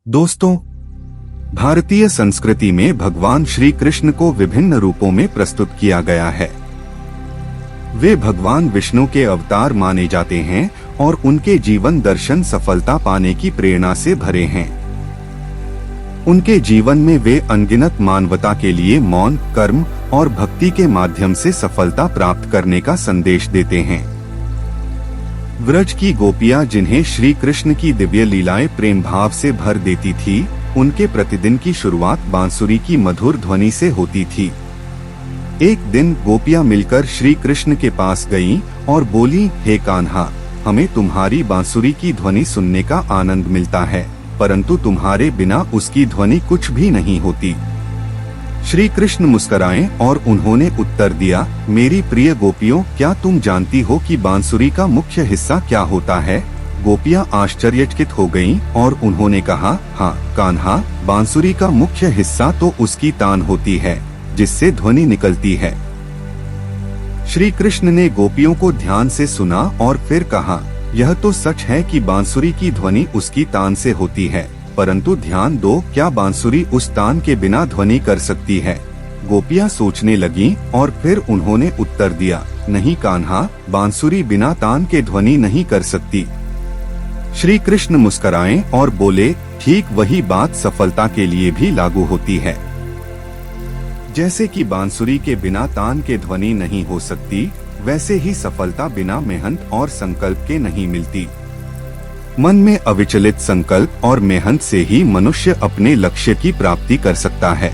दोस्तों, भारतीय संस्कृति में भगवान श्री कृष्ण को विभिन्न रूपों में प्रस्तुत किया गया है। वे भगवान विष्णु के अवतार माने जाते हैं और उनके जीवन दर्शन सफलता पाने की प्रेरणा से भरे हैं। उनके जीवन में वे अनगिनत मानवता के लिए मौन, कर्म और भक्ति के माध्यम से सफलता प्राप्त करने का संदेश देते हैं। व्रज की गोपियां, जिन्हें श्री कृष्ण की दिव्य लीलाएं प्रेम भाव से भर देती थी, उनके प्रतिदिन की शुरुआत बांसुरी की मधुर ध्वनि से होती थी। एक दिन गोपियां मिलकर श्री कृष्ण के पास गईं और बोली, हे कान्हा, हमें तुम्हारी बांसुरी की ध्वनि सुनने का आनंद मिलता है, परंतु तुम्हारे बिना उसकी ध्वनि कुछ भी नहीं होती। श्री कृष्ण मुस्कुराए और उन्होंने उत्तर दिया, मेरी प्रिय गोपियों, क्या तुम जानती हो कि बांसुरी का मुख्य हिस्सा क्या होता है? गोपियां आश्चर्यचकित हो गईं और उन्होंने कहा, हाँ कान्हा, बांसुरी का मुख्य हिस्सा तो उसकी तान होती है, जिससे ध्वनि निकलती है। श्री कृष्ण ने गोपियों को ध्यान से सुना और फिर कहा, यह तो सच है कि बांसुरी की ध्वनि उसकी तान से होती है, परंतु ध्यान दो, क्या बांसुरी उस तान के बिना ध्वनि कर सकती है? गोपियां सोचने लगीं और फिर उन्होंने उत्तर दिया, नहीं कान्हा, बांसुरी बिना तान के ध्वनि नहीं कर सकती। श्री कृष्ण मुस्कुराए और बोले, ठीक वही बात सफलता के लिए भी लागू होती है। जैसे कि बांसुरी के बिना तान के ध्वनि नहीं हो सकती, वैसे ही सफलता बिना मेहनत और संकल्प के नहीं मिलती। मन में अविचलित संकल्प और मेहनत से ही मनुष्य अपने लक्ष्य की प्राप्ति कर सकता है।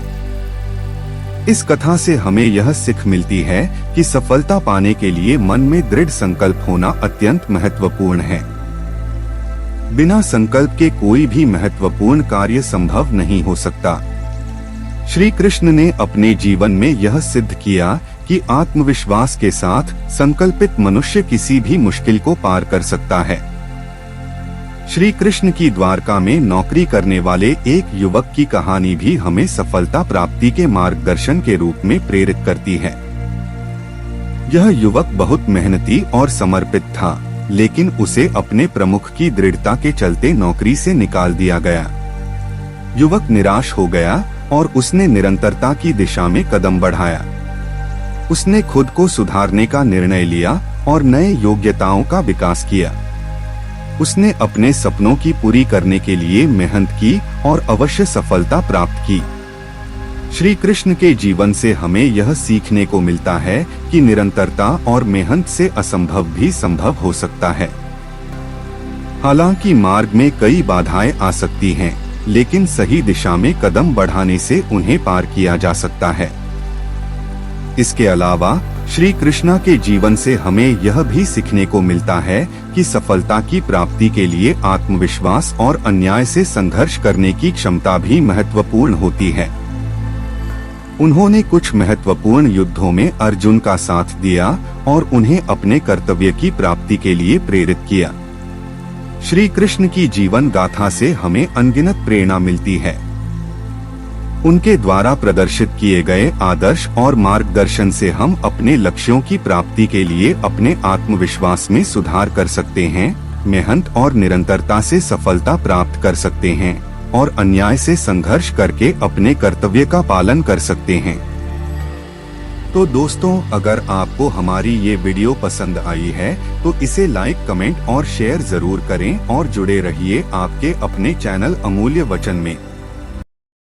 इस कथा से हमें यह सीख मिलती है कि सफलता पाने के लिए मन में दृढ़ संकल्प होना अत्यंत महत्वपूर्ण है। बिना संकल्प के कोई भी महत्वपूर्ण कार्य संभव नहीं हो सकता। श्री कृष्ण ने अपने जीवन में यह सिद्ध किया कि आत्मविश्वास के साथ संकल्पित मनुष्य किसी भी मुश्किल को पार कर सकता है। श्री कृष्ण की द्वारका में नौकरी करने वाले एक युवक की कहानी भी हमें सफलता प्राप्ति के मार्गदर्शन के रूप में प्रेरित करती है। यह युवक बहुत मेहनती और समर्पित था, लेकिन उसे अपने प्रमुख की दृढ़ता के चलते नौकरी से निकाल दिया गया। युवक निराश हो गया और उसने निरंतरता की दिशा में कदम बढ़ाया। उसने खुद को सुधारने का निर्णय लिया और नए योग्यताओं का विकास किया। उसने अपने सपनों की पूरी करने के लिए मेहनत की और अवश्य सफलता प्राप्त की। श्री कृष्ण के जीवन से हमें यह सीखने को मिलता है कि निरंतरता और मेहनत से असंभव भी संभव हो सकता है। हालांकि मार्ग में कई बाधाएं आ सकती हैं, लेकिन सही दिशा में कदम बढ़ाने से उन्हें पार किया जा सकता है। इसके अलावा श्री कृष्णा के जीवन से हमें यह भी सीखने को मिलता है कि सफलता की प्राप्ति के लिए आत्मविश्वास और अन्याय से संघर्ष करने की क्षमता भी महत्वपूर्ण होती है। उन्होंने कुछ महत्वपूर्ण युद्धों में अर्जुन का साथ दिया और उन्हें अपने कर्तव्य की प्राप्ति के लिए प्रेरित किया। श्री कृष्ण की जीवन गाथा से हमें अनगिनत प्रेरणा मिलती है। उनके द्वारा प्रदर्शित किए गए आदर्श और मार्गदर्शन से हम अपने लक्ष्यों की प्राप्ति के लिए अपने आत्मविश्वास में सुधार कर सकते हैं, मेहनत और निरंतरता से सफलता प्राप्त कर सकते हैं और अन्याय से संघर्ष करके अपने कर्तव्य का पालन कर सकते हैं। तो दोस्तों, अगर आपको हमारी ये वीडियो पसंद आई है तो इसे लाइक, कमेंट और शेयर जरूर करें और जुड़े रहिए आपके अपने चैनल अमूल्य वचन में।